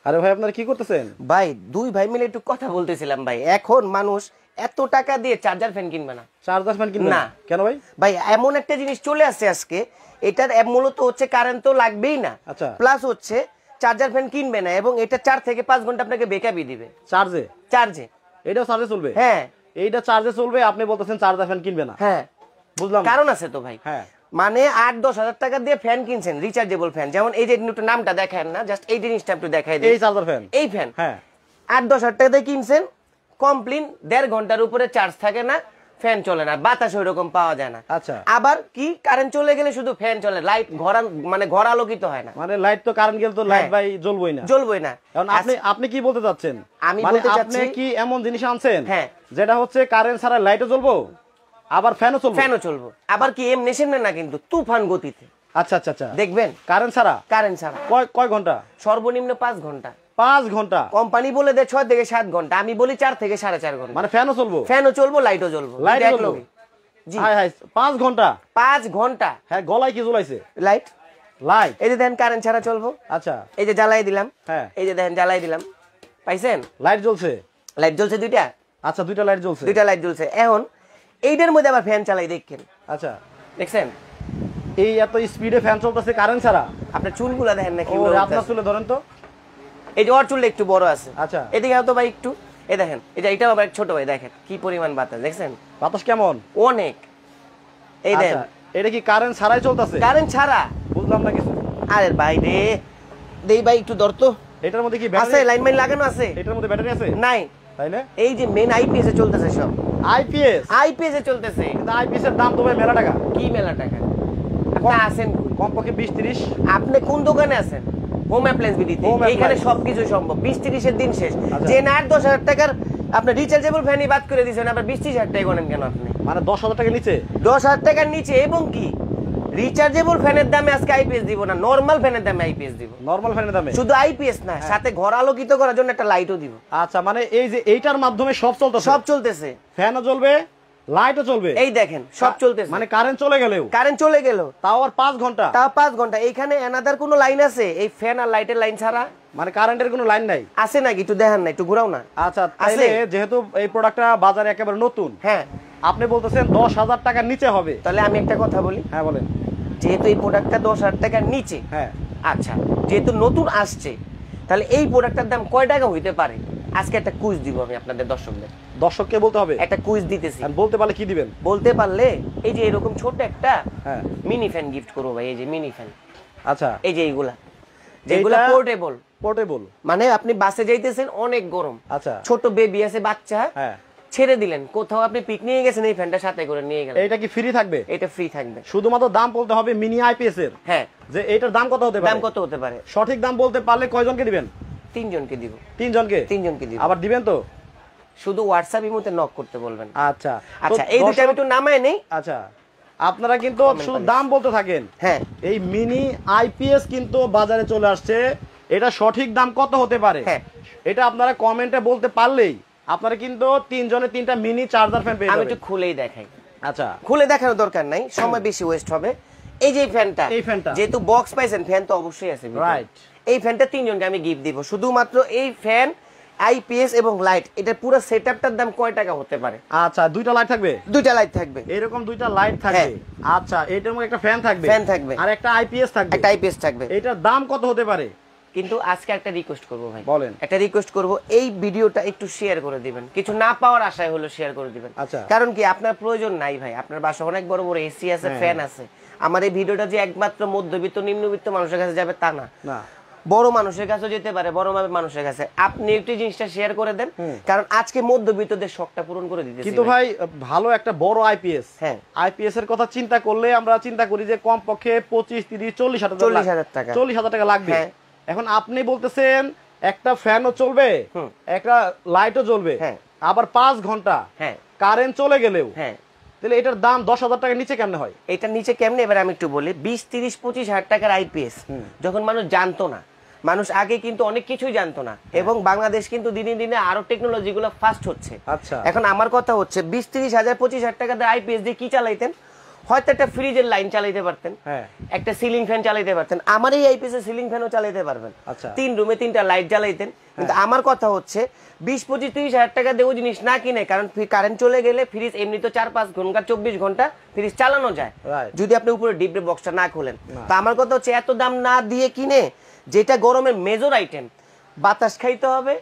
আরে ভাই আপনারা কি করতেছেন? ভাই দুই ভাই মিলে একটু কথা বলতেছিলাম ভাই, এখন মানুষ এত টাকা দিয়ে চার্জার ফ্যান কিনবে না। চার্জার ফ্যান কিনবে না কেন ভাই? ভাই এমন একটা জিনিস চলে আসছে আজকে, এটার মূলত হচ্ছে কারেন্ট তো লাগবেই না, আচ্ছা, প্লাস হচ্ছে চার্জার ফ্যান কিনবে না এবং এটা 4 থেকে 5 ঘন্টা আপনাকে ব্যাকআপই দিবে। চার্জে এটাও চার্জে চলবে? হ্যাঁ, এইটা চার্জে চলবে, আপনি বলতেছেন চার্জার ফ্যান কিনবে না? হ্যাঁ বুঝলাম, কারণ আছে তো ভাই। হ্যাঁ, মানে 8-10 হাজার টাকা দিয়ে ফ্যান কিনছেন, রিচার্জেবল ফ্যান, যেমন এই যে একটু নামটা দেখেন না, জাস্ট এই জিনিসটা একটু দেখাই দিই। এই চার্জার ফ্যান, এই ফ্যান, হ্যাঁ 8-10 হাজার টাকা দিয়ে কিনছেন, কমপ্লিট 1.5 ঘন্টার উপরে চার্জ থাকে না, ফ্যান চলে না, বাতাস ওইরকম পাওয়া যায় না। আচ্ছা, আবার কি কারেন্ট চলে গেলে শুধু ফ্যান চলে, লাইট ঘর আলোকিত হয় না। মানে লাইট তো কারেন্ট গেলে তো লাইট ভাই জ্বলবই না। এখন আপনি কি বলতে চাচ্ছেন? আমি বলতে চাচ্ছি, আপনি কি এমন জিনিস আনছেন হ্যাঁ যেটা হচ্ছে কারেন্ট ছাড়া লাইটও জ্বলবো আবার ফ্যানও চলবো? আবার কি এমনি সেমনি না, কিন্তু তুফান গতিতে। আচ্ছা আচ্ছা আচ্ছা, দেখবেন কারেন্ট ছাড়া কয় ঘন্টা? সর্বনিম্ন 5 ঘন্টা। 5 ঘন্টা? কোম্পানি বলে দেয় 6 থেকে 7 ঘন্টা, আমি বলি 4 থেকে 4.5 ঘন্টা। মানে ফ্যানও চলবো লাইটও জ্বলবো। জি হাই হাই, 5 ঘন্টা? 5 ঘন্টা। হ্যাঁ, গলায় কি জ্বলাইছে? লাইট। এই যে দেখেন কারেন্ট ছাড়া চলবো। আচ্ছা, এই যে জ্বালাই দিলাম, হ্যাঁ এই যে দেখেন জ্বালাই দিলাম, পাইছেন? লাইট জ্বলছে দুইটা। আচ্ছা, দুইটা লাইট জ্বলছে। এখন এইটার মধ্যে আবার ফ্যান চালাই, দেখেন। আচ্ছা, দেখছেন এই এত স্পিডে ফ্যান চলতেছে কারেন্ট ছাড়া? আপনার চুলগুলা দেখেন না কি? আপনার চুলে ধরেন তো, এই যে ওর চুলটা একটু বড় আছে। আচ্ছা, এদিকে তো ভাই একটু, এই দেখেন, এই যে এটা আবার ছোট ভাই, দেখেন কি পরিমাণ বাতাস, দেখছেন বাতাস কেমন? অনেক। এই দেখেন, এটা কি কারেন্ট ছাড়াই চলতেছে? কারেন্ট ছাড়া। বুঝলাম না কিছু। আরে ভাই রে, দেই ভাই একটু ধর তো। এটার মধ্যে কি আছে? লাইন লাগানো আছে? এটার মধ্যে ব্যাটারি আছে? নাই। তাইলে এই যে মেন আইপিএস এ চলতেছে সব। আইপিএস এ চলতেছে, কিন্তু আইপিএস এর দাম তো ভাই মেলা টাকা। কি মেলা টাকা? আপনি আছেন কমপক্ষে 20-30। আপনি কোন দোকানে আছেন? হোম অ্যাপ্লায়েন্স বিডিতে। এইখানে সবকিছু সম্ভব। 20-30 এর দিন শেষ। যে না 8-10 হাজার টাকার আপনি রিচার্জেবল ফ্যানই বাদ করে দিয়েছেন, আবার 20-30 হাজার টাকা গণেন কেন আপনি? মানে 10 হাজার টাকার নিচে? 10 হাজার টাকার নিচে। এবং কি রিচার্জেবল ফ্যানের দামে আজকে আইপিএস দিব না, নরমাল ফ্যানের দামে আইপিএস দিব। নরমাল ফ্যানের দামে? শুধু আইপিএস না, সাথে ঘর আলোকিত করার জন্য একটা লাইটও দিব। আচ্ছা, মানে এই যে এইটার মাধ্যমে সব চলতেছে, ফ্যানও চলবে, লাইটও চলবে। এই দেখেন সব চলতেছে। মানে কারেন্ট চলে গেল তাও আর 5 ঘন্টা? তাও 5 ঘন্টা। এইখানে এনাদার কোনো লাইন আছে এই ফ্যান আর লাইটের লাইন ছাড়া? মানে কারেন্টের কোনো লাইন নাই? আছে নাকি? একটু দেখেন না, একটু ঘুরাও না। আচ্ছা, তাহলে যেহেতু এই প্রোডাক্টটা বাজারে একেবারে নতুন, হ্যাঁ আপনি বলতেছেন 10 হাজার টাকার নিচে হবে, তাহলে আমি একটা কথা বলি। হ্যাঁ বলেন। যেহেতু এই প্রোডাক্টটা 10 হাজার টাকার নিচে, হ্যাঁ আচ্ছা, যেহেতু নতুন আসছে, তাহলে এই প্রোডাক্টটার দাম কয় টাকা হইতে পারে? আজকে একটা কুইজ দিব আমি আপনাদের দর্শককে বলতে হবে? একটা কুইজ দিতেছি। বলতে পারলে কি দিবেন? বলতে পারলে এই যে এরকম ছোট একটা মিনি ফ্যান গিফট করবো ভাই। এই যে মিনি ফ্যান। আচ্ছা, এই যে যেগুলা পোর্টেবল, মানে আপনি বাসে যাইতেছেন, অনেক গরম, আচ্ছা, ছোট বেবি আছে, বাচ্চা, হ্যাঁ, ছেড়ে দিলেন কোথাও, আপনি পিকনিকে গেছেন, এই ফ্যানটা সাথে করে নিয়ে গেলেন। এটা কি ফ্রি থাকবে? এটা ফ্রি থাকবে। শুধুমাত্র দাম বলতে হবে মিনি আইপিএস এর। হ্যাঁ, যে এটার দাম কত হতে পারে? সঠিক দাম বলতে পারলে কয়জনকে দিবেন? 3 জনকে দিব। 3 জনকে দিব। আবার দিবেন তো? শুধু হোয়াটসঅ্যাপ ইমোতে নক করতে বলবেন। আচ্ছা, এই দুটো আমি একটু নামায় নেই। আচ্ছা, আপনারা কিন্তু শুধু দাম বলতে থাকেন। হ্যাঁ, এই মিনি আইপিএস কিন্তু বাজারে চলে আসছে, এটা সঠিক দাম কত হতে পারে এটা আপনারা কমেন্টে বলতে পারলেই আপনারা কিন্তু 3 জনে 3টা মিনি চার্জার ফ্যান পেয়ে যাবেন। আমি একটু খুলেই দেখাই। আচ্ছা, খুলে দেখানোর দরকার নাই, সময় বেশি ওয়েস্ট হবে। এই যে ফ্যানটা, যেহেতু বক্স পাইছেন, ফ্যান তো অবশ্যই আছে, রাইট। এই ফ্যানটা 3 জনকে আমি গিফট দিব। শুধুমাত্র এই ফ্যান, আইপিএস এবং লাইট, এটা পুরো সেটআপটার দাম কয় টাকা হতে পারে? আচ্ছা, 2টা লাইট থাকবে? 2টা লাইট থাকবে, এরকম 2টা লাইট থাকবে। আচ্ছা, এটার মধ্যে একটা ফ্যান থাকবে আর একটা আইপিএস থাকবে। এটার দাম কত হতে পারে? কিন্তু আজকে একটা রিকোয়েস্ট করব ভাই। বলেন। একটা রিকোয়েস্ট করব, এই ভিডিওটা একটু শেয়ার করে দিবেন। কিছু না পাওয়ার আশায় হলো শেয়ার করে দিবেন। আচ্ছা, কারণ কি আপনার প্রয়োজন নাই ভাই, আপনার বাসায় অনেক বড় বড় এসি আছে, ফ্যান আছে। আমার এই ভিডিওটা যে একমাত্র মধ্যবিত্ত নিম্নবিত্ত মানুষের কাছে যাবে তা না, বড় মানুষের কাছে যেতে পারে, বড় মানুষের কাছে। আপনি একটু জিনিসটা শেয়ার করে দেন, কারণ আজকে মধ্যবিত্তদের শখটা পূরণ করে দিতেছি। কিন্তু ভাই ভালো একটা বড় আইপিএস, আইপিএস এর কথা চিন্তা করলে আমরা চিন্তা করি যে কমপক্ষে 25-30-40 হাজার টাকা লাগবে। এখন আপনি বলতেছেন একটা ফ্যানও চলবে, একটা লাইটও জ্বলবে, আবার 5 ঘন্টা কারেন্ট চলে গেলেও, তাহলে এটার দাম 10 হাজার টাকার নিচে কেমনে হয়? এটার নিচে কেমনে এবার আমি একটু বলি। 20-30-25 হাজার টাকার আইপিএস যখন মানুষ জানতো না, মানুষ আগে কিন্তু অনেক কিছুই জানতো না, এবং বাংলাদেশ কিন্তু দিনে দিনে আরো টেকনোলজি গুলো ফাস্ট হচ্ছে। আচ্ছা, এখন আমার কথা হচ্ছে 20-30 হাজার 25 হাজার টাকা দিয়ে আইপিএস দিয়ে কি চালাইতেন? হয়তো একটা ফ্রিজের লাইন চালাইতে পারতেন, একটা সিলিং ফ্যান চালাইতে পারতেন, আমার এই আইপিএস এর সিলিং ফ্যানও চালাইতে পারবেন। 3 রুমে 3টা লাইট জ্বালাইতেন। কিন্তু আমার কথা হচ্ছে 20-25-30 হাজার টাকা দিয়ে ওই জিনিস না কিনে, কারণ কারেন্ট চলে গেলে ফ্রিজ এমনি তো 4-5 ঘন্টা 24 ঘন্টা ফ্রিজ চালানো যায় যদি আপনি উপরে ডিপ বক্সটা না খোলেন। তো আমার কথা হচ্ছে এত দাম না দিয়ে কিনে, যেটা গরমের মেজর আইটেম, বাতাস খাইতে হবে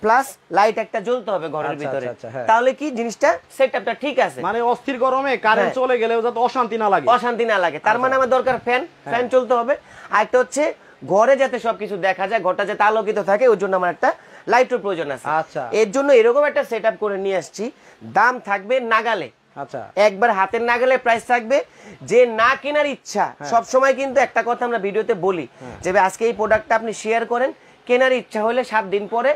প্লাস লাইট একটা জ্বলতে হবে ঘরের ভিতরে, তাহলে কি জিনিসটা সেটআপটা ঠিক আছে। মানে অস্থির গরমে কারেন্ট চলে গেলেও যাতে অশান্তি না লাগে, তার মানে আমার দরকার ফ্যান চলতে হবে। আর একটা হচ্ছে ঘরে যাতে সবকিছু দেখা যায়, ঘরটা যাতে আলোকিত থাকে, ওই জন্য আমার একটা লাইটের প্রয়োজন আছে। এর জন্য এরকম একটা সেটআপ করে নিয়ে আসছি। দাম থাকবে নাগালে, একবার হাতের নাগালে প্রাইস থাকবে। যে না কেনার ইচ্ছা, সব সময় কিন্তু একটা কথা আমরা ভিডিওতে বলি যে আজকে এই প্রোডাক্টটা আপনি শেয়ার করেন, কেনার ইচ্ছা হলে 7 দিন পরে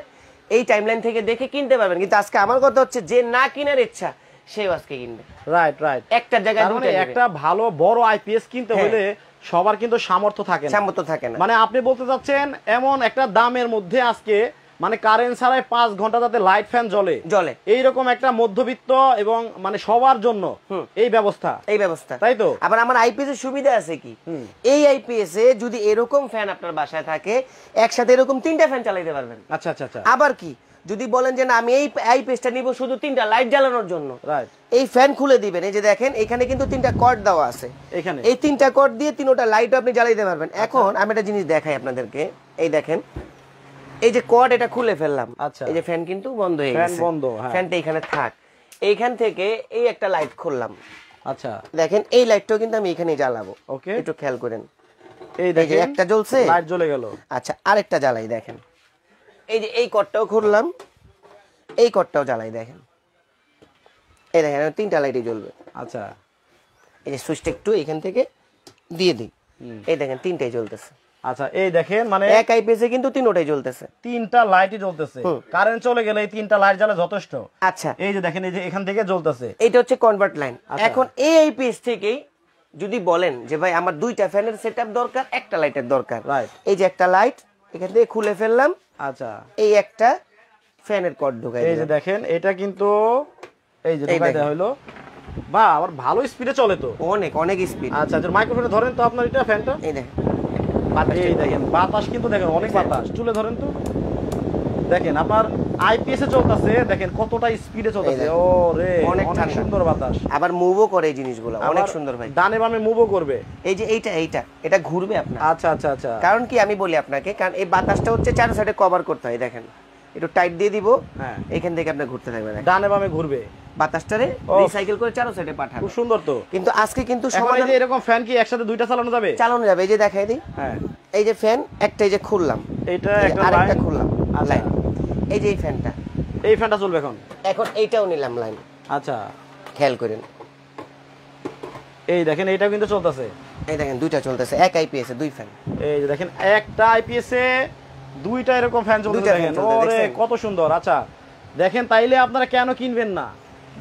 এই টাইমলাইন থেকে দেখে কিনতে পারবেন। কিন্তু আজকে আমার কথা হচ্ছে যে না কেনার ইচ্ছা সেও আজকে কিনবে। রাইট। একটা জায়গায় একটা ভালো বড় আইপিএস কিনতে হলে সবার কিন্তু সামর্থ্য থাকে না। মানে আপনি বলতে চাচ্ছেন এমন একটা দামের মধ্যে আজকে মানে কারেন্ট ছাড়াই 5 ঘন্টা যাতে লাইট ফ্যান জ্বলে এইরকম একটা মধ্যবিত্ত এবং মানে সবার জন্য এই ব্যবস্থা, তাই তো? আবার আমার আইপিএস এর সুবিধা আছে কি, এই আইপিএস এ যদি এরকম ফ্যান আপনার বাসায় থাকে, একসাথে এরকম 3টা ফ্যান চালাতে পারবেন। আচ্ছা। আবার কি যদি বলেন যে না আমি এই আইপিএসটা নিব শুধু 3টা লাইট জ্বালানোর জন্য, এই ফ্যান খুলে দিবেন। এই যে দেখেন এখানে কিন্তু 3টা কর্ড দেওয়া আছে, এখানে এই 3টা কর্ড দিয়ে 3টা লাইটও আপনি জ্বালাতে পারবেন। এখন আমি একটা জিনিস দেখাই আপনাদেরকে, এই দেখেন এই যে কর্ড, এটা খুলে ফেললাম, এই যে ফ্যান কিন্তু বন্ধ হয়ে গেছে, ফ্যানটা এখানে থাক। এইখান থেকে এই একটা লাইট খুললাম, আচ্ছা দেখেন এই লাইটটাও কিন্তু আমি এখানেই জ্বালাবো। ওকে, একটু খেয়াল করেন, এই দেখেন একটা জ্বলছে, লাইট জ্বলে গেল। আচ্ছা আরেকটা জ্বালাই, দেখেন এই যে এই কর্ডটাও খুললাম, এই কর্ডটাও জ্বালাই, দেখেন এই দেখেন 3টা লাইটই জ্বলবে। আচ্ছা এই যে সুইচটা একটু এখান থেকে দিয়ে দিই, এই দেখেন 3টাই জ্বলতেছে। আচ্ছা এই দেখেন মানে এক আইপিএস এ কিন্তু 3টাই জ্বলতেছে, 3টা লাইটই জ্বলতেছে। কারেন্ট চলে গেলে এই 3টা লাইট জ্বলে যথেষ্ট। আচ্ছা এই যে দেখেন এই যে এখান থেকে জ্বলতেছে, এটা হচ্ছে কনভার্ট লাইন। এখন এই আইপিএস থেকেই যদি বলেন যে ভাই আমার 2টা ফ্যানের সেটআপ দরকার, একটা লাইটের দরকার, এই যে একটা লাইট এখান থেকে খুলে ফেললাম। আচ্ছা এই একটা ফ্যানের কর্ড ঢোকাই, এই যে দেখেন এটা কিন্তু এই যে ঢোকাই দেওয়া হলো। বাহ, আবার ভালো স্পিডে চলে তো, অনেক স্পিড। আচ্ছা যে মাইক্রোফোনে ধরেন তো আপনার এটা ফ্যানটা, এই দেখেন এই দেখেন বাতাস কিন্তু দেখেন অনেক বাতাস। চুলে ধরেন তো, দেখেন আপনার আইপিএস এ চলতেছে, দেখেন কতটা স্পিডে চলতেছে। ওরে অনেক সুন্দর বাতাস, আবার মুভও করে এই জিনিসগুলো, অনেক সুন্দর ভাই। ডানে বামে মুভও করবে। এই যে এটা ঘুরবে আপনার। আচ্ছা। কারণ কি আমি বলি আপনাকে, কারণ এই বাতাসটা হচ্ছে 4 সাইডে কভার করতে হয়। দেখেন একটু টাইট দিয়ে দিব, এখান থেকে আপনি ঘুরতে থাকবেন, ডানে বামে ঘুরবে, বাতাসটারে রিসাইকেল করে 4 সাইডে পাঠাবে। খুব সুন্দর তো। কিন্তু আজকে কিন্তু সমাধান, এই যে এরকম ফ্যান কি একসাথে 2টা চালানো যাবে? এই যে দেখাই দিই, এই যে ফ্যান একটা, এই যে খুললাম, এটা একটা আরেকটা খুললাম, লাইন। এই যে এই ফ্যানটা চলবে এখন এইটাও নিলাম লাইন। আচ্ছা খেয়াল করেন, এই দেখেন এইটাও কিন্তু চলতেছে, এই দেখেন 2টা চলতেছে, এক আইপিএস এ 2 ফ্যান। এই যে দেখেন একটা আইপিএস এ 2টা এরকম ফ্যান চলতেছে, দেখেন ওরে কত সুন্দর। আচ্ছা দেখেন তাইলে আপনারা কেন কিনবেন না?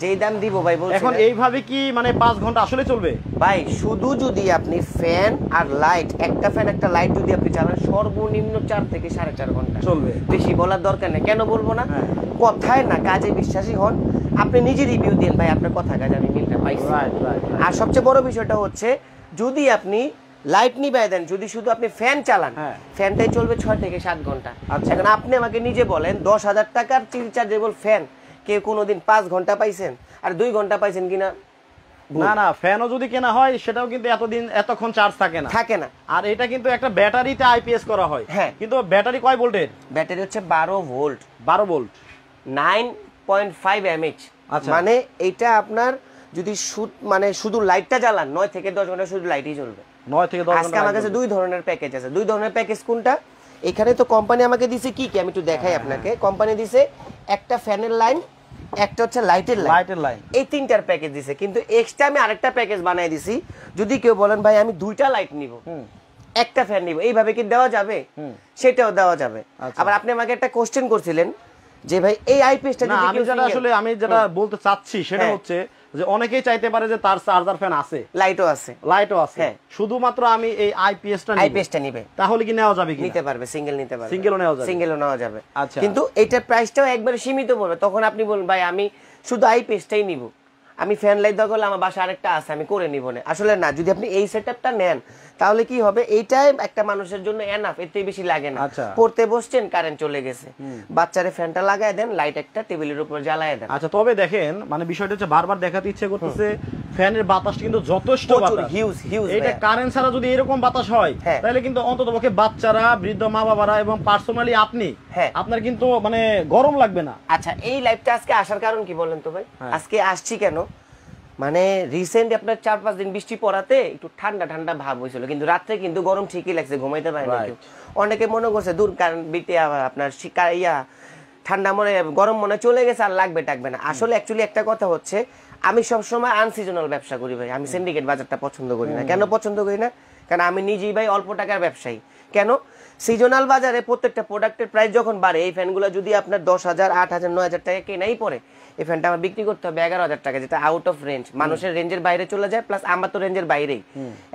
যেই দাম দিব ভাই বলছি, এখন এইভাবে কি মানে 5 ঘন্টা আসলে চলবে ভাই? শুধু যদি আপনি ফ্যান আর লাইট, একটা ফ্যান একটা লাইট যদি আপনি চালান, সর্বনিম্ন 4 থেকে 4.5 ঘন্টা চলবে। বেশি বলার দরকার নেই, কেন বলবো না? কথায় না কাজে বিশ্বাসী হন, আপনি নিজে রিভিউ দেন ভাই আপনার কথা কাজে আমি মিলটা পাইছি। আর সবচেয়ে বড় বিষয়টা হচ্ছে যদি আপনি লাইট নিবাই দেন, যদি শুধু আপনি ফ্যান চালান, ফ্যানটাই চলবে 6 থেকে 7 ঘন্টা। এখন আপনি আমাকে নিজে বলেন 10,000 টাকার রিচার্জেবল ফ্যান কেউ কোনোদিন 5 ঘন্টা পাইছেন আর 2 ঘন্টা পাইছেন কিনা? না ফ্যানও যদি কেনা হয় সেটাও কিন্তু এতক্ষণ চার্জ থাকে না। আর এটা কিন্তু একটা ব্যাটারিতে আইপিএস করা হয়। কিন্তু ব্যাটারি কয় ভোল্টের? ব্যাটারি হচ্ছে 12 ভোল্ট, 9.5 mAh। মানে এটা আপনার যদি মানে শুধু লাইটটা জ্বালান 9 থেকে 10 ঘন্টা শুধু লাইটই জ্বলবে। 9 থেকে 10 ঘন্টা। আজকে আমার কাছে 2 ধরনের প্যাকেজ আছে। 2 ধরনের প্যাকেজ কোনটা? এখানে তো কোম্পানি আমাকে দিছে কি আমি একটু দেখাই আপনাকে। কোম্পানি দিছে একটা ফ্যানের লাইন, একটা হচ্ছে লাইটের লাইন, এই 3টার প্যাকেজ দিছে। কিন্তু এক্সট্রা আমি আরেকটা প্যাকেজ বানাই দিছি, যদি কেউ বলেন ভাই আমি 2টা লাইট নিব, একটা ফ্যান নিব, এইভাবে কি দেওয়া যাবে? সেটাও দেওয়া যাবে। আবার আপনি আমাকে একটা কোশ্চেন করছিলেন যে ভাই এই আইপিএসটা যদি আমি যেটা বলতে চাচ্ছি সেটা হচ্ছে যে অনেকেই চাইতে পারে যে তার চার্জার ফ্যান আছে, লাইটও আছে, শুধুমাত্র আমি এই আইপিএসটা নিবে, তাহলে কি নেওয়া যাবে? নিতে পারবে, সিঙ্গেল নিতে পারবে, সিঙ্গেলও নেওয়া যাবে। কিন্তু এটার প্রাইসটাও একবারে সীমিত পড়বে। তখন আপনি বলবেন ভাই আমি শুধু আইপিএসটাই নিব, আমি ফ্যান লাইট দরকার হলে আমার বাসা আরেকটা আছে আমি করে নিব না, আসলে না। যদি আপনি এই সেটআপটা নেন তাহলে কি হবে, এইটাই একটা মানুষের জন্য এনাফ, এর থেকে বেশি লাগে না। পড়তে বসছেন, কারেন্ট চলে গেছে, বাচ্চারে ফ্যানটা লাগায় দেন, লাইট একটা টেবিলের উপর জ্বালায় দেন। আচ্ছা, তবে দেখেন মানে বিষয়টা হচ্ছে বারবার দেখাতে ইচ্ছে করতেছে, ফ্যানের বাতাসটা কিন্তু যথেষ্ট বাতাস, হিউজ হিউজ। এটা কারেন্ট ছাড়া যদি এরকম বাতাস হয় তাহলে কিন্তু অন্ততপক্ষে বাচ্চারা, বৃদ্ধ মা বাবারা এবং পার্সোনালি আপনি, আপনার কিন্তু মানে গরম লাগবে না। আচ্ছা, এই লাইভটা আজকে আসার কারণ কি বলেন তো ভাই? আজকে আসছি কেন, মানে রিসেন্ট আপনার 4-5 দিন বৃষ্টি পড়াতে একটু ঠান্ডা ঠান্ডা ভাব হয়েছিল, কিন্তু রাত্রে কিন্তু গরম ঠিকই লাগছে, ঘুমাইতে পারে না কেউ। অনেকে মনে করছে দূর কারেন্ট বিতে আপনার ঠান্ডা মনে গরম মনে চলে গেছে আর লাগবে টাকবে না। আসলে অ্যাকচুয়ালি একটা কথা হচ্ছে, আমি সবসময় আনসিজনাল ব্যবসা করি ভাই, আমি সিন্ডিকেট বাজারটা পছন্দ করি না। কেন পছন্দ করি না? কারণ আমি নিজেই ভাই অল্প টাকার ব্যবসায়ী। কেন? সিজনাল বাজারে প্রত্যেকটা প্রোডাক্টের প্রাইস যখন বাড়ে, এই ফ্যানগুলো যদি আপনার 10,000, 8,000, 9,000 টাকা কেনাই পড়ে, এই ফ্যানটা আমার বিক্রি করতে হবে 11,000 টাকা, যেটা আউট অফ রেঞ্জ, মানুষের রেঞ্জের বাইরে চলে যায়, প্লাস আমার তো রেঞ্জের বাইরেই।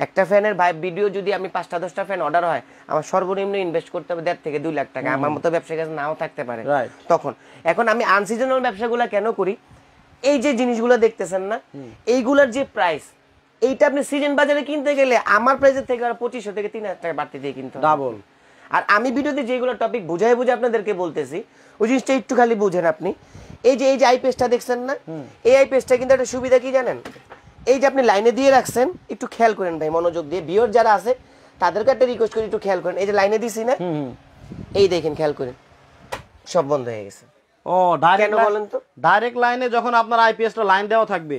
একটা ফ্যানের ভিডিও যদি আমি 5টা-10টা ফ্যান অর্ডার হয়, আমার সর্বনিম্ন ইনভেস্ট করতে হবে 1.5 থেকে 2 লাখ টাকা। আমার মতো ব্যবসায়ীর কাছে নাও থাকতে পারে তখন। এখন আমি আনসিজনাল ব্যবসাগুলো কেন করি? এই যে জিনিসগুলো দেখতেছেন না, এইগুলার যে প্রাইস, এইটা আপনি সিজন বাজারে কিনতে গেলে আমার প্রাইসের থেকে আর 2,500 থেকে 3,000 টাকা বাড়তি দিয়ে কিনতে হবে, ডাবল। আর আমি ভিডিওতে যেগুলো টপিক বুঝাই আপনাদেরকে বলতেছি, ওই জিনিসটা একটু খালি বুঝেন আপনি। এই যে আইপিএসটা দেখছেন না, এই আইপিএসটা কিন্তু একটা সুবিধা কি জানেন? এই যে আপনি লাইনে দিয়ে রাখছেন, একটু খেয়াল করেন ভাই মনোযোগ দিয়ে, ভিউয়ার যারা আছে তাদেরকে একটা রিকোয়েস্ট করি একটু খেয়াল করেন। এই যে লাইনে দিছি না, এই দেখেন খেয়াল করেন, সব বন্ধ হয়ে গেছে। ও ডাইরেক্ট বলেন তো, ডাইরেক্ট লাইনে যখন আপনার আইপিএসটা লাইন দেওয়া থাকবে,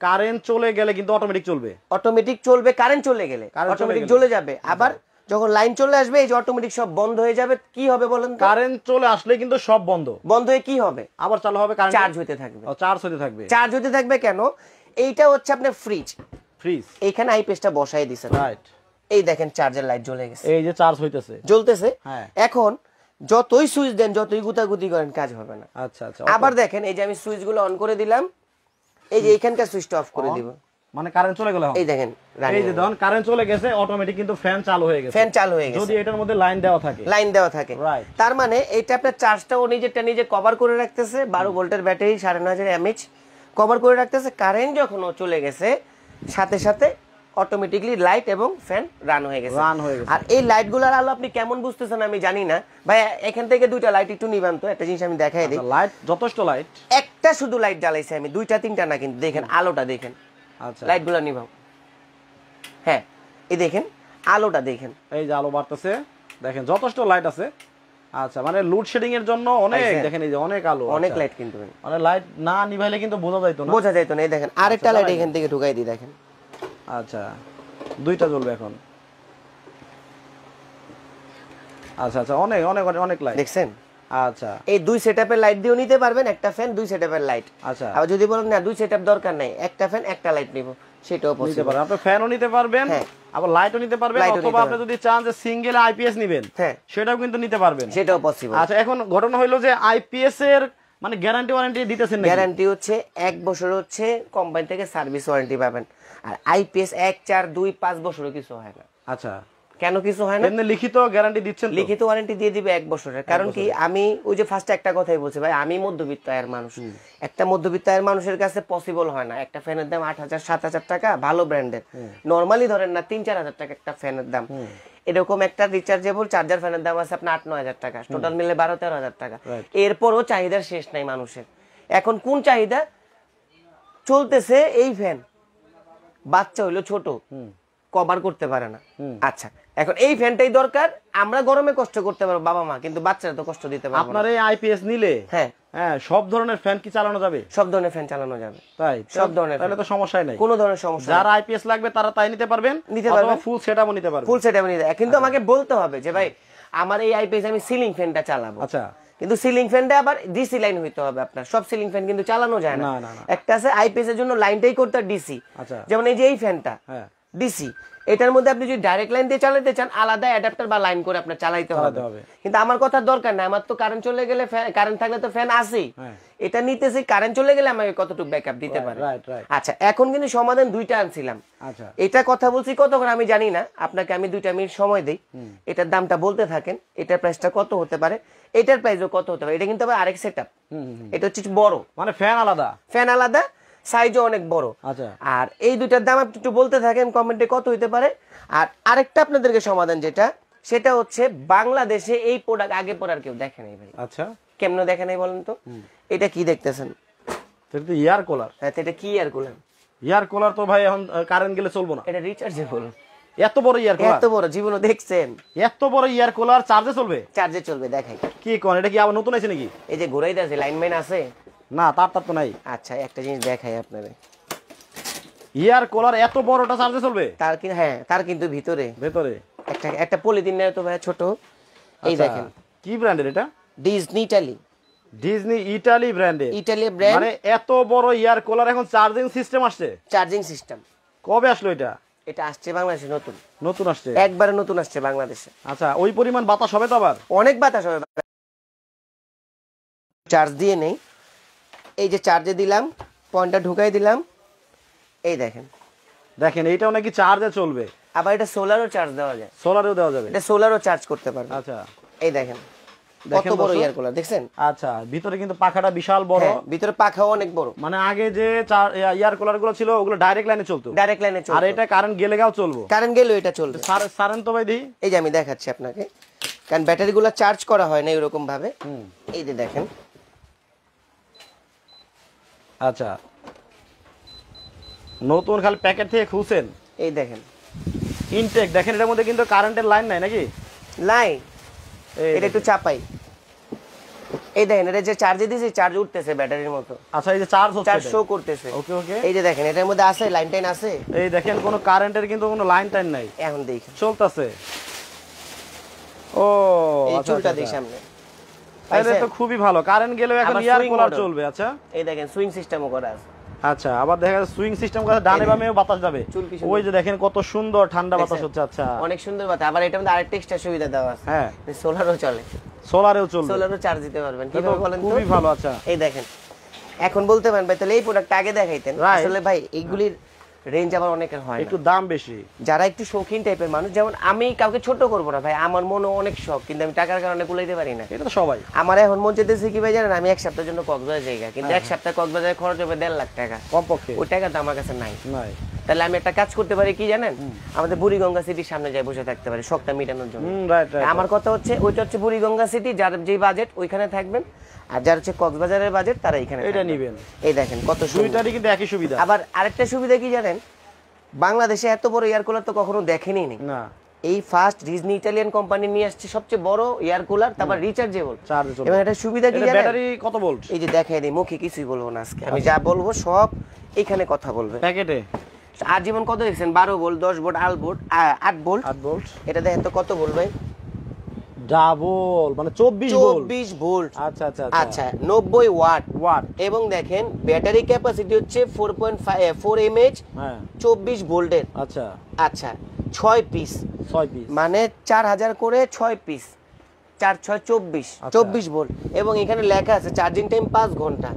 কারেন্ট চলে গেলে কিন্তু অটোমেটিক চলবে, অটোমেটিক চলবে। কারেন্ট চলে গেলে অটোমেটিক জ্বলে যাবে, আবার যখন লাইন চলে আসবে এই যে অটোমেটিক সব বন্ধ হয়ে যাবে। কি হবে বলেন? কারেন্ট চলে আসলে কিন্তু সব বন্ধ, বন্ধ হয়ে কি হবে? আবার চালু হবে, কারেন্ট চার্জ হতে থাকবে। চার্জ হতে থাকবে, চার্জ হতে থাকবে। কেন? এইটা হচ্ছে আপনার ফ্রিজ। এইখানে আইপিএসটা বসাই দিছেন, রাইট? এই দেখেন চার্জের লাইট জ্বলে গেছে, এই যে চার্জ হইতেছে, জ্বলতেছে। এখন যতই সুইচ দেন, যতই গুতাগুতি করেন, কাজ হবে না। আচ্ছা আচ্ছা। আবার দেখেন, এই যে আমি সুইচগুলো অন করে দিলাম, এই যে এইখানকার সুইচটা অফ করে দিব, মানে কারেন্ট চলে গেল। এই দেখেন, এই যে দেখুন কারেন্ট চলে গেছে, অটোমেটিক কিন্তু ফ্যান চালু হয়ে গেছে, ফ্যান চালু হয়ে গেছে যদি এটার মধ্যে লাইন দেওয়া থাকে, লাইন দেওয়া থাকে। তার মানে এটা আপনার চার্জটাও নিজেরটা নিজে কভার করে রাখতেছে, 12 ভোল্টের ব্যাটারি 9,500 mAh কভার করে রাখতেছে। কারেন্ট যখন চলে গেছে, সাথে সাথে অটোমেটিকলি লাইট এবং ফ্যান রান হয়ে গেছে। আর এই লাইটগুলোর আলো আপনি কেমন বুঝতেছেন আমি জানি না ভাই, এখান থেকে 2টা লাইট একটু নিবেন তো, একটা জিনিস আমি দেখাই দিই। লাইট যথেষ্ট, লাইট একটা শুধু লাইট জ্বালাইছি আমি, 2টা-3টা না, কিন্তু দেখেন আলোটা দেখেন। আচ্ছা, লাইটগুলো নিভাও। হ্যাঁ, এই দেখেন আলোটা দেখেন, এই যে আলো বাড়তেছে, দেখেন যথেষ্ট লাইট আছে। আচ্ছা, মানে লোডশেডিং এর জন্য অনেক, দেখেন এই যে অনেক আলো, অনেক লাইট, কিন্তু মানে লাইট না নিভাইলে কিন্তু বোঝা যাইতো না, বোঝা যাইতো না। এই দেখেন আরেকটা লাইট এখান থেকে ঢুকাই দিই, দেখেন। আচ্ছা, 2টা জ্বলবে এখন। আচ্ছা আচ্ছা, অনেক অনেক অনেক লাইট দেখছেন। আচ্ছা, এই 2 সেটআপের লাইট দিয়েও নিতে পারবেন, একটা ফ্যান 2 সেটআপের লাইট। আচ্ছা, আর যদি বলেন না 2 সেটআপ দরকার নাই, একটা ফ্যান একটা লাইট নিব, সেটাও নিতে পারবেন। আপনি ফ্যানও নিতে পারবেন, আবার লাইটও নিতে পারবেন, অথবা আপনি যদি চান যে সিঙ্গেল আইপিএস নেবেন, সেটাও কিন্তু নিতে পারবেন, সেটাও পসিবল। আচ্ছা, এখন ঘটনা হলো যে আইপিএস এর মানে গ্যারান্টি ওয়ারেন্টি দিতেছেন না? গ্যারান্টি হচ্ছে 1 বছর হচ্ছে কোম্পানি থেকে সার্ভিস ওয়ারেন্টি পাবেন, আর আইপিএস 1, 4, 2, 5 বছরও কিছু হয় না। আচ্ছা, কেন কিছু হয় না? এমনি লিখিত গ্যারান্টি দিচ্ছেন? লিখিত ওয়ারেন্টি দিয়ে দিবে 1 বছরের। কারণ কি, আমি ওই যে ফার্স্টে একটা কথাই বলছি ভাই, আমি মধ্যবিত্ত আয়ের মানুষ। একটা মধ্যবিত্ত আয়ের মানুষের কাছে পসিবল হয় না একটা ফ্যানের দাম 8,000, 7,000 টাকা, ভালো ব্র্যান্ডের। নরমালি ধরেন না 3-4 হাজার টাকা একটা ফ্যানের দাম। এরকম একটা রিচার্জেবল চার্জার ফ্যানের দাম আছে আপনার 8-9 হাজার টাকা, টোটাল মিলে 12-13 হাজার টাকা। এরপরও চাহিদার শেষ নাই মানুষের। এখন কোন চাহিদা চলতেছে? এই ফ্যান, বাচ্চা হইলো ছোট, কভার করতে পারে না। আচ্ছা, এখন এই ফ্যানটাই দরকার, আমরা গরমে কষ্ট করতে পারবো বাবা মা, কিন্তু বাচ্চারা তো কষ্ট দিতে পারবে না। আপনার এই আইপিএস নিলে হ্যাঁ সব ধরনের ফ্যান কি চালানো যাবে? সব ধরনের ফ্যান চালানো যাবে, তাই সব ধরনের, তাহলে তো সমস্যাই নাই, কোনো ধরনের সমস্যা। যারা আইপিএস লাগবে তারা তাই নিতে পারবেন, অথবা ফুল সেটআপও নিতে পারবেন। ফুল সেটআপও নিতে, কিন্তু আমাকে বলতে হবে যে ভাই আমার এই আইপিএস আমি সিলিং ফ্যানটা চালাবো। আচ্ছা, কিন্তু সিলিং ফ্যানটা আবার ডিসি লাইন হইতে হবে আপনার, সব সিলিং ফ্যান কিন্তু চালানো যায় না। একটা আছে আইপিএস এর জন্য লাইনটাই করতে ডিসি। আচ্ছা, যেমন এই যে এই ফ্যানটা ডিসি, এটার মধ্যে আপনি যদি ডাইরেক্ট লাইন দিয়ে চালাতে চান, আলাদা অ্যাডাপ্টার বা লাইন করে আপনার চালাইতে হবে। কিন্তু আমার কথার দরকার নাই, আমার তো কারেন্ট চলে গেলে, কারেন্ট থাকলে তো ফ্যান আসেই, এটা নিতেছি, কারেন্ট চলে গেলে আমাকে কতটুকু ব্যাকআপ দিতে পারে। আচ্ছা, এখন কিন্তু সমাধান 2টা আনছিলাম। আচ্ছা, এটা কথা বলছি কতক্ষণ আমি জানি না, আপনাকে আমি 2টা মিনিট সময় দেই, এটার দামটা বলতে থাকেন, এটার প্রাইসটা কত হতে পারে, এটার প্রাইসও কত হতে পারে। এটা কিন্তু আবার আরেক সেটআপ, এটা হচ্ছে বড়, মানে ফ্যান আলাদা, ফ্যান আলাদা, সাইজও অনেক বড়। আচ্ছা, আর এই দুইটার দাম আপনি একটু বলতে থাকেন কমেন্টে কত হইতে পারে। আর আরেকটা আপনাদেরকে সমাধান যেটা, সেটা হচ্ছে বাংলাদেশে এই প্রোডাক্ট আগে পর আর কেউ দেখে নাই ভাই। আচ্ছা, কেমনে দেখে নাই বলেন তো? এটা কি দেখতেছেন? এটা তো ইয়ার কুলার। হ্যাঁ, এটা কি ইয়ার কুলার? ইয়ার কুলার তো ভাই এখন কারেন্ট গেলে চলবো না। এটা রিচার্জেবল। এত বড় ইয়ার কুলার? এত বড় জীবনে দেখছেন? এত বড় ইয়ার কুলার চার্জে চলবে? চার্জে চলবে, দেখাই। কি কোন, এটা কি আবার নতুন আছে নাকি? এই যে ঘুরাই আছে, লাইনম্যান আছে না, তার তো নাই। আচ্ছা, একটা জিনিস দেখাই আপনাদের। ইয়ার কুলার এত বড়টা চার্জে চলবে? তার কি, হ্যাঁ, তার কিন্তু ভিতরে একটা পলিথিন নেয় তো ভাই, ছোট। এই দেখেন কি ব্র্যান্ডের এটা? Disney Italy. ডিজনি ইটালি ব্র্যান্ডের। Italy brand. মানে এত বড় ইয়ার কুলার এখন চার্জিং সিস্টেম আসছে? চার্জিং সিস্টেম কবে আসলো এটা? এটা আসছে বাংলাদেশে নতুন। নতুন আসছে? একবারে নতুন আসছে বাংলাদেশে। আচ্ছা, ওই পরিমাণ বাতাস হবে তো? আবার অনেক বাতাস হবে। চার্জ দিয়ে নেই, এই যে চার্জে দিলাম, পয়েন্টটা ঢুকাই দিলাম, এই দেখেন এইটাও নাকি চার্জে চলবে? আবার এটা সোলারও চার্জ দেওয়া যায়। সোলারেও দেওয়া যাবে? এটা সোলারও চার্জ করতে পারবে। আচ্ছা, এই দেখেন কত বড় ইয়ার কুলার, দেখছেন? আচ্ছা, ভিতরে কিন্তু পাখাটা বিশাল বড়। ভিতরে পাখাও অনেক বড়। মানে আগে যে ইয়ার কুলার গুলো ছিল ওগুলো ডাইরেক্ট লাইনে চলতো? ডাইরেক্ট লাইনে চলতো। আর এটা কারেন্ট গেলে গাও চলবে? কারেন্ট গেলেও এটা চলবে। সারেন তো ভাই দিই। এই যে আমি দেখাচ্ছি আপনাকে, কারণ ব্যাটারিগুলো চার্জ করা হয় না এরকম ভাবে। এই যে দেখেন। আচ্ছা, নতুন খালি প্যাকেট থেকে খুলছেন? এই দেখেন ইনটেক দেখেন, এটার মধ্যে কিন্তু কারেন্টের লাইন নাই নাকি? লাইন, এটা একটু চাপাই। এই দেখেন, এটা যে চার্জে দিয়েছে, চার্জ উঠতেছে ব্যাটারির মতো। আচ্ছা, এই যে চার্জ হচ্ছে, চার্জ শো করতেছে। ওকে ওকে। এই যে দেখেন, এটার মধ্যে আছে লাইন টাইন আছে। এই দেখেন, কোনো কারেন্টের কিন্তু কোনো লাইন টাইন নাই। এখন দেখেন চলতেছে। ও এই আচ্ছা, চুলটা দিই সামনে। এটা তো খুবই ভালো, কারেন্ট গেলেও এখন ইয়ার কুলার চলবে। আচ্ছা, এই দেখেন সুইং সিস্টেমও করা আছে। আচ্ছা, আবার দেখা যাচ্ছে সুইং সিস্টেম করা, ডানে বামেও বাতাস যাবে। ওই যে দেখেন কত সুন্দর ঠান্ডা বাতাস হচ্ছে। আচ্ছা, অনেক সুন্দর বাতাস। আবার এটার মধ্যে আরেকটা এক্সট্রা সুবিধা দেওয়া আছে। হ্যাঁ, সোলারও চলে। সোলারেও চলবে? সোলারও চার্জ দিতে পারবেন। কিভাবে বলেন তো? খুবই ভালো। আচ্ছা, এই দেখেন, এখন বলতে পারেন ভাই তাহলে এই প্রোডাক্ট আগে দেখাইতেন। আসলে ভাই এইগুলির রেঞ্জ আবার অনেকের হয়, একটু দাম বেশি। যারা একটু শৌখিন টাইপের মানুষ, যেমন আমি কাউকে ছোট করবো না ভাই, আমার মনে অনেক শখ, কিন্তু আমি টাকার কারণে কুলাইতে পারি না। এটা তো সবাই। আমার এখন মন চাইতেছে কি ভাই জানেন, আমি এক সপ্তাহের জন্য কক্সবাজার জায়গা, কিন্তু এক সপ্তাহ কক্সবাজারে খরচ হবে 1.5 লাখ টাকা কমপক্ষে। ওই টাকা তো আমার কাছে নাই। তাহলে আমি একটা কাজ করতে পারি কি জানেন, আমাদের বুড়িগঙ্গা সিটির সামনে যাই বসে থাকতে পারি শখটা মেটানোর জন্য। আমার কথা হচ্ছে ওইটা হচ্ছে বুড়িগঙ্গা সিটি, যার যে বাজেট ওইখানে থাকবেন, আর যার হচ্ছে কক্সবাজারের বাজেট তারা এখানে এটা নেবেন। এই দেখেন কত দুইটারই কিন্তু একই সুবিধা। আবার আরেকটা সুবিধা কি জানেন, বাংলাদেশে এত বড় এয়ার কুলার তো কখনো দেখেনি না। এই ফার্স্ট ডিজনি ইটালিয়ান কোম্পানি নিয়ে আসছে সবচেয়ে বড় এয়ার কুলার, তারপর রিচার্জেবল। এবং এটা সুবিধা কি জানেন, ব্যাটারি কত ভোল্ট? এই যে দেখাই দিই, মুখে কিছুই বলবো না আজকে, আমি যা বলবো সব এখানে কথা বলবে। প্যাকেটে আর জীবন কত দেখছেন, 12 ভোল্ট, 10 ভোল্ট, 8 ভোল্ট, 8 ভোল্ট। এটা দেখেন তো কত ভোল্ট ভাই? ডাবল, মানে 24 ভোল্ট। আচ্ছা আচ্ছা আচ্ছা, 90 ওয়াট। এবং দেখেন ব্যাটারি ক্যাপাসিটি হচ্ছে 4.4 এমএএইচ, 24 ভোল্টের। আচ্ছা আচ্ছা, 6 পিস, মানে 4000 করে 6 পিস, 4 6 24 ভোল্ট। এবং এখানে লেখা আছে চার্জিং টাইম 5 ঘন্টা,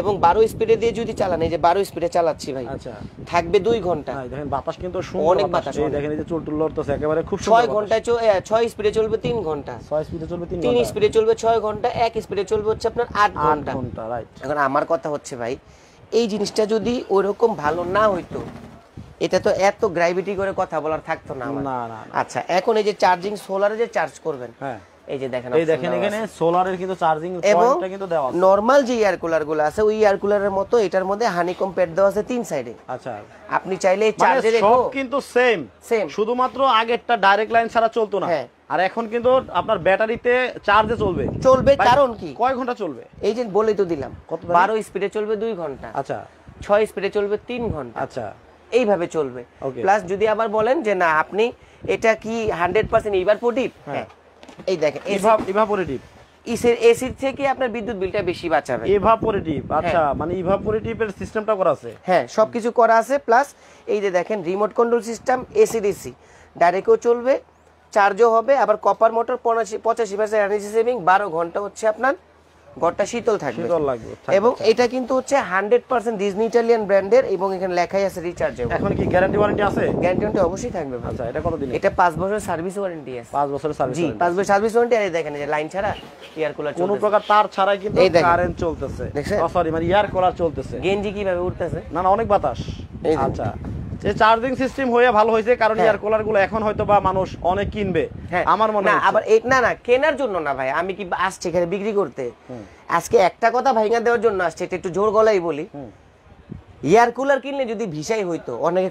এবং 12 স্পিডে দিয়ে যদি চালান, এই যে 12 স্পিডে চালাচ্ছি ভাই, আচ্ছা, থাকবে 2 ঘন্টা। দেখেন বাতাস কিন্তু অনেক বাতাস, দেখেন এই যে চুলটুল লড়তেছে একেবারে খুব সুন্দর। 6 ঘন্টায় 6 স্পিডে চলবে 3 ঘন্টা, 6 স্পিডে চলবে 3 ঘন্টা, 3 স্পিডে চলবে 6 ঘন্টা, 1 স্পিডে চলবে হচ্ছে আপনার 8 ঘন্টা। রাইট। এখন আমার কথা হচ্ছে ভাই, এই জিনিসটা যদি ওইরকম ভালো না হইতো, এটা তো এত গ্র্যাভিটি করে কথা বলার থাকতো না। না না। আচ্ছা, এখন এই যে চার্জিং সোলারে যে চার্জ করবেন, হ্যাঁ, এই যে দেখেন, এই দেখেন এখানে সোলারের কিন্তু চার্জিং পয়েন্টটা কিন্তু দেওয়া আছে। নরমাল যে এয়ার কুলার গুলো আছে ওই এয়ার কুলারের মতো এটার মধ্যে হানিকম প্যাড দেওয়া আছে 3 সাইডে। আচ্ছা, আপনি চাইলে এই চার্জে রেখো, সব কিন্তু সেম, শুধুমাত্র আগেরটা ডাইরেক্ট লাইন ছাড়া চলতো না, আর এখন কিন্তু আপনার ব্যাটারিতে চার্জে চলবে। কারণ কি, কয় ঘন্টা চলবে? এই যে বলেই তো দিলাম, 12 স্পিডে চলবে 2 ঘন্টা, আচ্ছা, 6 স্পিডে চলবে 3 ঘন্টা, আচ্ছা, এইভাবে চলবে। প্লাস যদি আবার বলেন যে না আপনি এটা কি 100% ইভাপোরেটিভ, হ্যাঁ, এই দেখেন ইভাপোরেটিভ, এসি থেকে আপনার বিদ্যুৎ বিলটা বেশি বাঁচাবে। ইভাপোরেটিভ, আচ্ছা, মানে ইভাপোরেটিভের সিস্টেমটা করা আছে, হ্যাঁ, সবকিছু করা আছে। প্লাস এই যে দেখেন remote control system, AC DC ডাইরেক্টও চলবে, চার্জও হবে। আবার কপার মোটর 85% এনার্জি সেভিং, 12 ঘন্টা হচ্ছে আপনার ঘরটা শীতল থাকবে, শীতল লাগবে। এবং এটা কিন্তু হচ্ছে 100% ডিজনি ইটালিয়ান ব্র্যান্ডের, এবং এখানে লেখাই আছে রিচার্জেবল। এখন কি গ্যারান্টি ওয়ারেন্টি আছে? গ্যারান্টি অবশ্যই থাকবে। আচ্ছা, এটা কত দিন? এটা 5 বছরের সার্ভিস ওয়ারেন্টি আছে। 5 বছরের সার্ভিস? জি, 5 বছরের সার্ভিস ওয়ারেন্টি। আর দেখেন যে লাইন ছাড়া এয়ার কুলার চলছে, কোনো প্রকার তার ছাড়াই কিন্তু কারেন্ট চলতেছে। সরি, মানে এয়ার কুলার চলতেছে। গেঞ্জি কিভাবে উঠতেছে? না না, অনেক বাতাস। আচ্ছা, এই চার্জিং সিস্টেম হয়ে ভালো হয়েছে, কারণ এয়ার কুলার গুলো এখন হয়তো বা মানুষ অনেক কিনবে আমার মনে হয়। আবার না না, কেনার জন্য না ভাই, আমি কি আসছি এখানে বিক্রি করতে? আজকে একটা কথা ভাইঙা দেওয়ার জন্য আসছে, এটা একটু জোর গলাই বলি। এয়ার কুলার কিনলে যদি ভিসাই হইতো, অনেকে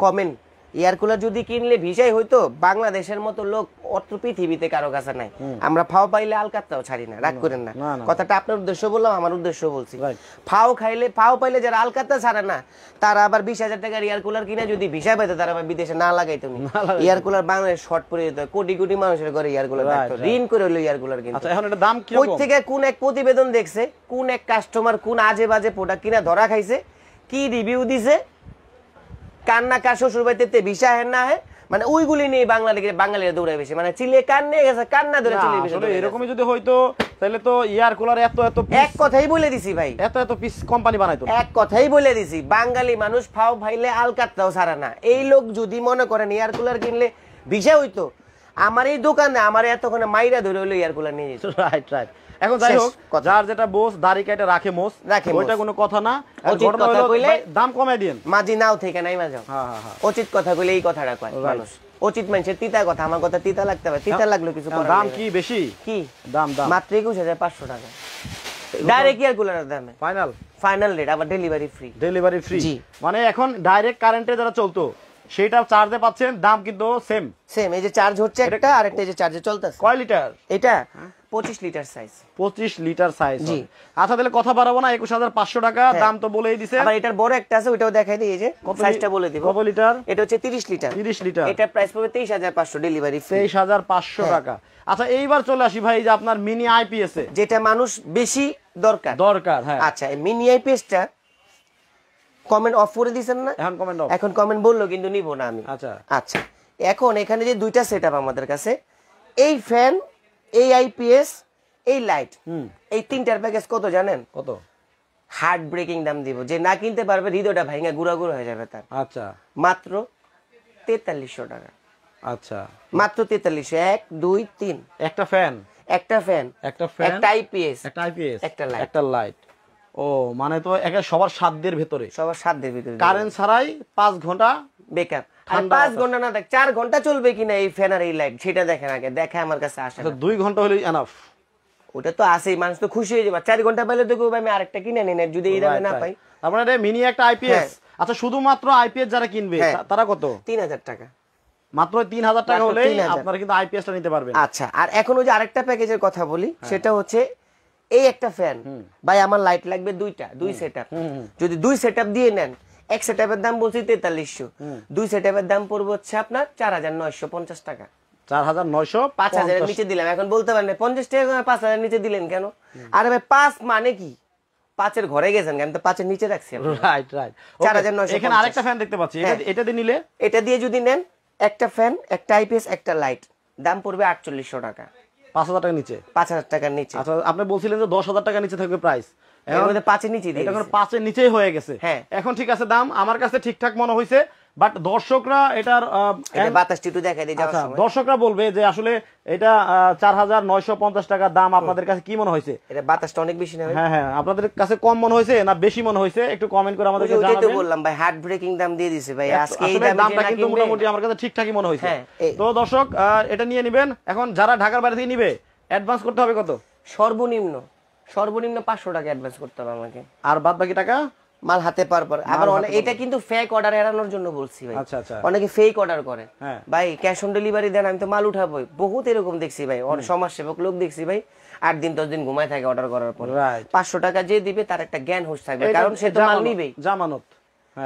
কমেন্ট এয়ার কুলার যদি কিনলে ভিসাই হইতো, বাংলাদেশের মতো লোক অত পৃথিবীতে কারো কাছে নাই। আমরা ফাও পাইলে আলকাতরাও ছাড়ি না, রাগ করেন না। কথাটা আপনার উদ্দেশ্য বললাম, আমার উদ্দেশ্য বলছি। ফাও পাইলে যারা আলকাতরা ছাড়ে না, তারা আবার 20,000 টাকার এয়ার কুলার কিনে যদি ভিসা পাইতো, তারা আবার বিদেশে না লাগাইতো। এয়ার কুলার বাংলাদেশ শর্ট পড়ে যেত, কোটি কোটি মানুষের ঘরে এয়ার কুলার থাকতো, ঋণ করে হলো এয়ার কুলার কিনতো। আচ্ছা, এখন এটা দাম কি? কই থেকে কোন এক প্রতিবেদন দেখছে, কোন এক কাস্টমার কোন আজে বাজে প্রোডাক্ট কিনা ধরা খাইছে, কি রিভিউ দিছে, কান্না কার শ্বশুর বাড়িতে ভিসা হেন না হয়, মানে ওইগুলি নিয়ে বাঙালিরা দৌড়ায় বেশি, মানে চিলে কান নিয়ে গেছে, কান্না ধরে চিলে বেশি। এরকমই যদি হইতো তাহলে তো এয়ার কুলার এত এক কথাই বলে দিছি ভাই, এত পিস কোম্পানি বানাইতো। এক কথাই বলে দিছি, বাঙালি মানুষ ফাও ভাইলে আলকাতরাও ছাড়া না। এই লোক যদি মনে করেন এয়ার কুলার কিনলে ভিসা হইতো, আমার এই দোকানে আমার এতক্ষণে মাইরা ধরে হইলো এয়ার কুলার নিয়ে যেত। Right right. এখন যাই হোক, যার যেটা বোস দাড়ি কাটে রাখে মোস, ওইটা কোনো কথা না। দাম কমাই দিন, মাঝি নাও থেকে নাই মাঝাও। উচিত কথা কইলে এই কথাটা কয় মানুষ। উচিত মানুষের তিতা কথা, আমার কথা তিতা লাগতে পারে, তিতা লাগলো কিছু। দাম কি বেশি? কি দাম? মাত্র 21,500 টাকা ডাইরেক্ট এয়ার কুলারের দামে, ফাইনাল রেট, আবার ডেলিভারি ফ্রি। ডেলিভারি ফ্রি, মানে এখন ডাইরেক্ট কারেন্টে যারা চলতো সেটা চার্জে পাচ্ছেন, দাম কিন্তু সেম। এই যে চার্জ হচ্ছে একটা, আর একটা এই যে চার্জে চলতেছে। কয় লিটার এটা? 25 লিটার সাইজ। 25 litre size. জি। আচ্ছা, তাহলে কথা বাড়াবো না, 21,500 টাকা দাম তো বলেই দিছে। আবার এটার বড় একটা আছে, ওটাও দেখাই দিই। এই যে সাইজটা বলে দিব। কত লিটার? এটা হচ্ছে 30 লিটার। 30 লিটার। এটা প্রাইস পড়বে 23,500, ডেলিভারি ফ্রি। 23,500 টাকা। আচ্ছা, এইবার চলে আসি ভাই যে আপনার মিনি আইপিএস এ, যেটা মানুষ বেশি দরকার। হ্যাঁ, আচ্ছা, এই মিনি আইপিএসটা কমেন্ট অফ করে দিবেন না? এখন কমেন্ট বললো, কিন্তু নিব না আমি। আচ্ছা, এখন এখানে যে দুইটা সেটআপ আমাদের কাছে, এই ফ্যান, এই আইপিএস, এই লাইট, এই তিনটার প্যাকেজ কত জানেন? কত? হার্ট ব্রেকিং দাম দিব, যে না কিনতে পারবে হৃদয়টা ভাঙা গুড়া হয়ে যাবে তার। আচ্ছা, মাত্র 4300 টাকা। আচ্ছা, মাত্র 4300। 1 2 3, একটা ফ্যান, একটা আইপিএস, একটা লাইট। ও, মানে তো একা সবার সাধ্যের ভেতরে, কারেন্ট ছাড়াই 5 ঘন্টা বেকআপ। 5 ঘন্টা না, 4 ঘন্টা চলবে কিনা এই ফ্যান আর এই লাইট, সেটা দেখেন আগে, দেখে আমার কাছে আসে। 2 ঘন্টা হলেই এনাফ। ওটা তো আছেই, মানুষ তো খুশি হয়ে যাবে। 4 ঘন্টা পাইলে তো কেউ আমি আরেকটা কিনে নেন, যদি এই দামে না পাই। আপনারা মিনি একটা আইপিএস। আচ্ছা, শুধুমাত্র আইপিএস যারা কিনবে তারা কত? 3000 টাকা। মাত্র 3000 টাকা হলে আপনারা কিন্তু আইপিএসটা নিতে পারবেন। আচ্ছা, আর এখন ওই যে আরেকটা প্যাকেজের কথা বলি, সেটা হচ্ছে এই একটা ফ্যান ভাই, আমার লাইট লাগবে দুইটা, 2 সেটআপ। যদি 2 সেটআপ দিয়ে নেন, এক সেটআপের দাম বলছি 4300, 2 সেটআপের দাম পড়বে হচ্ছে আপনার 4950 টাকা। 4900, 5000 এর নিচে দিলাম। এখন বলতে পারেন 50 টাকা 5000 এর নিচে দিলেন কেন? আরে ভাই, 5 মানে কি? 5 এর ঘরে গেছেন, আমি তো 5 এর নিচে রাখছি। Right right. 4900। এখানে আরেকটা ফ্যান দেখতে পাচ্ছি, এটা দিয়ে নিলে, এটা দিয়ে যদি নেন, একটা ফ্যান, একটা আইপিএস, একটা লাইট, দাম পড়বে 4800 টাকা। 5000 টাকার নিচে? 5000 টাকার নিচে। আচ্ছা, আপনি বলছিলেন যে 10000 টাকার নিচে থাকবে প্রাইস, এখন 5 এর নিচে দিয়ে, এখন 5 এর নিচেই হয়ে গেছে। এখন ঠিক আছে, দাম আমার কাছে ঠিকঠাক মনে হইছে, বাট দর্শকরা এটার বাতাসটি একটু দেখাই দিই। আচ্ছা, দর্শকরা বলবে যে আসলে এটা 4950 টাকা দাম আপনাদের কাছে কি মনে হইছে? এটা বাতাসটা অনেক বেশি না? হ্যাঁ হ্যাঁ, আপনাদের কাছে কম মনে হইছে না বেশি মনে হইছে? একটু কমেন্ট করে আমাদেরকে জানাবেন। ওইটাই তো বললাম ভাই, হার্ট ব্রেকিং দাম দিয়ে দিছে ভাই আজকে। এই দামটা কিন্তু মোটামুটি আমার কাছে ঠিকঠাকই মনে হইছে। তো দর্শক, এটা নিয়ে নেবেন। এখন যারা ঢাকার বাইরে থেকে নিবে, অ্যাডভান্স করতে হবে কত? সর্বনিম্ন 500 টাকা অ্যাডভান্স করতে হবে আমাকে, আর বাদ বাকি টাকা মাল হাতে পাওয়ার পর। আবার এটা কিন্তু ফেক অর্ডার এড়ানোর জন্য বলছি ভাই। আচ্ছা আচ্ছা, অনেকে ফেক অর্ডার করে ভাই, ক্যাশ অন ডেলিভারি দেন, আমি তো মাল উঠাবো। বহুত এরকম দেখছি ভাই, সমাজসেবক লোক দেখছি ভাই, 8 দিন 10 দিন ঘুমায় থাকে অর্ডার করার পর। 500 টাকা যে দিবে তার একটা জ্ঞান হুঁশ থাকবে, কারণ সে তো মাল নিবেই, জামানত।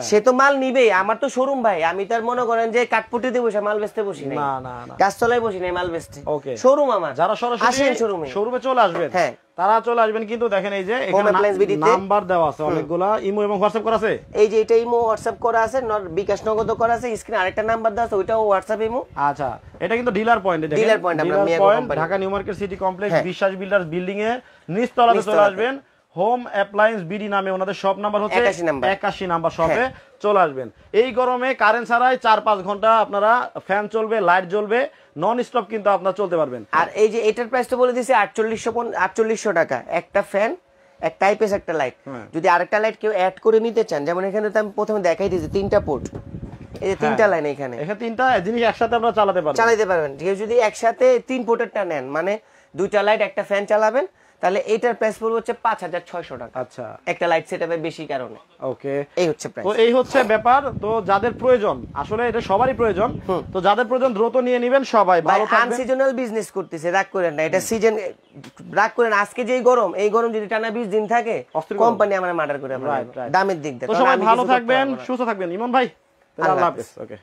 সে তো মাল নিবেই। আমার তো শোরুম ভাই, আমি তার মনে করেন যে কাঠপুটিতে বসে মাল বেচতে বসি নাই, না না, গাছতলায় বসি নাই মাল বেচতে। শোরুম আমার, যারা সরাসরি শোরুমে চলে আসবেন, তারা চলে আসবেন। কিন্তু দেখেন এই যে এখানে নাম্বার দেওয়া আছে অনেকগুলা, ইমো এবং হোয়াটসঅ্যাপ করা আছে। এই যে এটা ইমো হোয়াটসঅ্যাপ করা আছে, বিকাশ নগদ করা আছে, স্ক্রিনে আরেকটা নাম্বার দেওয়া আছে, ওইটাও হোয়াটসঅ্যাপ ইমো। আচ্ছা, এটা কিন্তু ডিলার পয়েন্ট, দেখেন ডিলার পয়েন্ট আমরা Miah company Dhaka new market city complex Biswas builders building এ নিচতলাতে চলে আসবেন। হোম অ্যাপ্লায়েন্স বিডি নামে ওনাদের শপ নাম্বার হচ্ছে 81 নাম্বার শপে চলে আসবেন। এই গরমে কারেন্ট ছাড়াই 4-5 ঘন্টা আপনারা ফ্যান চলবে, লাইট জ্বলবে, নন স্টপ কিন্তু আপনারা চলতে পারবেন। আর এই যে এটার প্রাইস তো বলে দিয়েছি 4800 টাকা, একটা ফ্যান, একটা আইপিএস, একটা লাইট। যদি আরেকটা লাইট কেউ অ্যাড করে নিতে চান, যেমন এখানে তো আমি প্রথমে দেখাই দিয়েছি 3টা পোর্ট, এই যে 3টা লাইন এখানে 3টা জিনিস একসাথে আপনারা চালাতে পারবেন। কেউ যদি একসাথে 3 পোর্টেরটা নেন, মানে 2টা লাইট একটা ফ্যান চালাবেন, তাহলে এটার প্রাইস পড়বে হচ্ছে 5600 টাকা। আচ্ছা, একটা লাইট সেটআপে বেশি কারণে। ওকে, এই হচ্ছে প্রাইস। তো এই হচ্ছে ব্যাপার। তো যাদের প্রয়োজন, আসলে এটা সবারই প্রয়োজন, তো যাদের প্রয়োজন দ্রুত নিয়ে নেবেন। সবাই ভালো থাকবেন। আনসিজনাল বিজনেস করতেছে, রাগ করেন না, এটা সিজন, রাগ করেন। আজকে যে গরম, এই গরম যদি টানা 20 দিন থাকে, কোম্পানি আমরা মার্ডার করে আমরা দামের দিক দিয়ে। তো সবাই ভালো থাকবেন, সুস্থ থাকবেন। ইমন ভাই, আল্লাহ হাফেজ। ওকে।